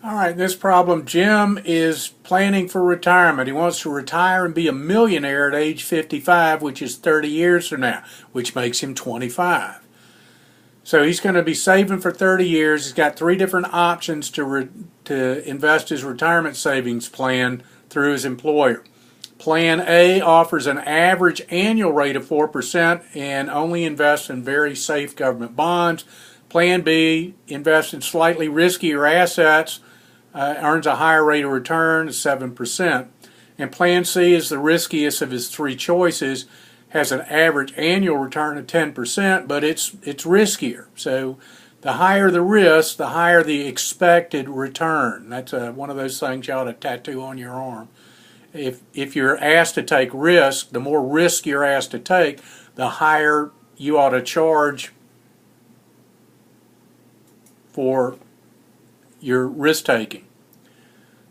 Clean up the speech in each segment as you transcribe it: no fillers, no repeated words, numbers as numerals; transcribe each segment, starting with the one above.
All right, this problem, Jim is planning for retirement. He wants to retire and be a millionaire at age 55, which is 30 years from now, which makes him 25. So he's going to be saving for 30 years. He's got three different options to invest his retirement savings plan through his employer. Plan A offers an average annual rate of 4% and only invests in very safe government bonds. Plan B invests in slightly riskier assets, earns a higher rate of return, 7%. And Plan C is the riskiest of his three choices, has an average annual return of 10%, but it's riskier. So the higher the risk, the higher the expected return. That's one of those things you ought to tattoo on your arm. If you're asked to take risk, the more risk you're asked to take, the higher you ought to charge for your risk taking.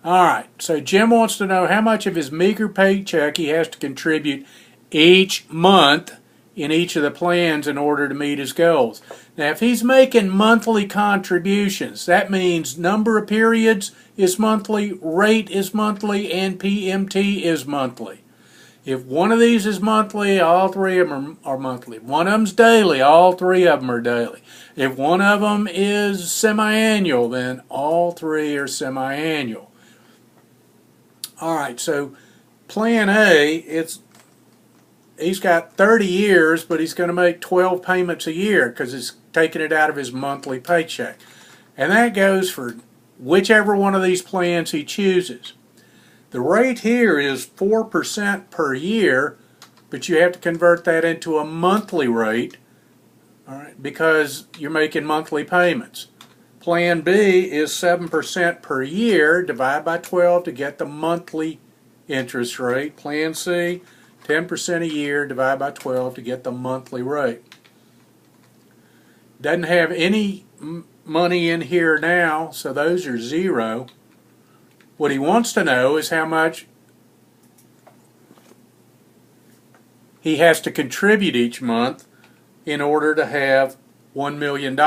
All right, so Jim wants to know how much of his meager paycheck he has to contribute each month in each of the plans in order to meet his goals. Now, if he's making monthly contributions, that means number of periods is monthly, rate is monthly, and PMT is monthly. If one of these is monthly, all three of them are monthly. If one of them's daily, all three of them are daily. If one of them is semi-annual, then all three are semi-annual. All right, so Plan A, he's got 30 years, but he's going to make 12 payments a year because he's taking it out of his monthly paycheck. And that goes for whichever one of these plans he chooses. The rate here is 4% per year, but you have to convert that into a monthly rate, all right, because you're making monthly payments. Plan B is 7% per year, divide by 12 to get the monthly interest rate. Plan C, 10% a year, divide by 12 to get the monthly rate. Doesn't have any money in here now, so those are zero. What he wants to know is how much he has to contribute each month in order to have $1 million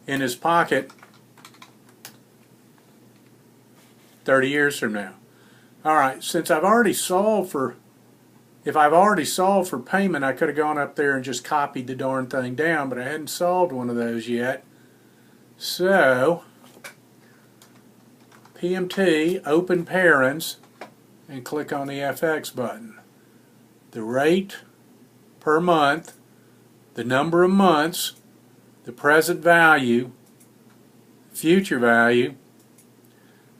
in his pocket 30 years from now. All right, since I've already solved for, if I've already solved for payment, I could have gone up there and just copied the darn thing down, but I hadn't solved one of those yet. So, PMT, open parens, and click on the FX button. The rate per month, the number of months, the present value, future value,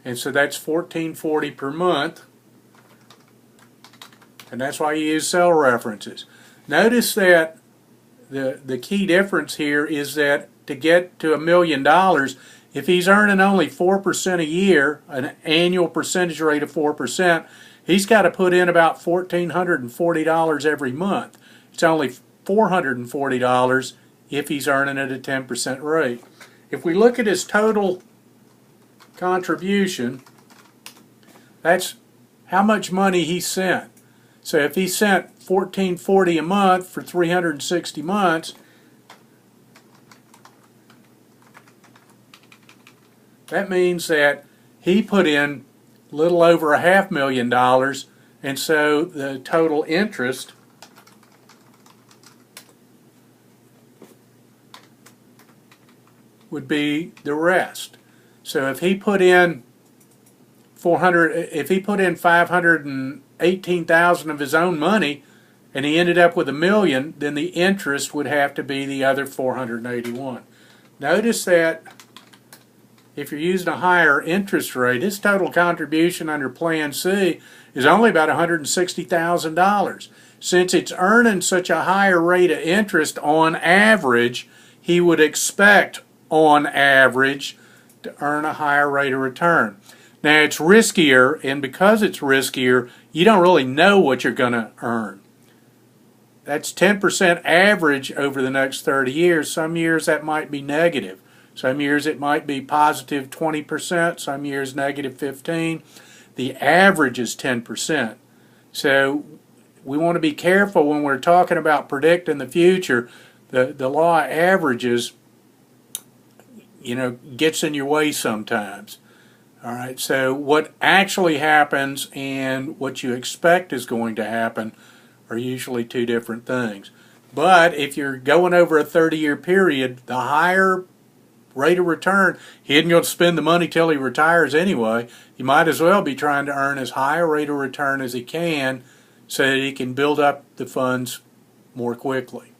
and so that's $14.40 per month, and that's why you use cell references. Notice that the key difference here is that to get to $1 million, if he's earning only 4% a year, an annual percentage rate of 4%, he's got to put in about $1,440 every month. It's only $440 if he's earning at a 10% rate. If we look at his total contribution, that's how much money he sent. So if he sent $14.40 a month for 360 months, that means that he put in a little over $500,000, and so the total interest would be the rest. So if he put in $518,000 of his own money, and he ended up with $1 million, then the interest would have to be the other $481,000. Notice that if you're using a higher interest rate, his total contribution under Plan C is only about $160,000. Since it's earning such a higher rate of interest on average, he would expect on average to earn a higher rate of return. Now it's riskier, and because it's riskier, you don't really know what you're going to earn. That's 10% average over the next 30 years. Some years that might be negative. Some years it might be positive 20%, some years negative 15%. The average is 10%. So we want to be careful when we're talking about predicting the future. The law of averages, gets in your way sometimes. All right, so what actually happens and what you expect is going to happen are usually two different things. But if you're going over a 30-year period, the higher rate of return, he isn't going to spend the money till he retires anyway. You might as well be trying to earn as high a rate of return as he can so that he can build up the funds more quickly.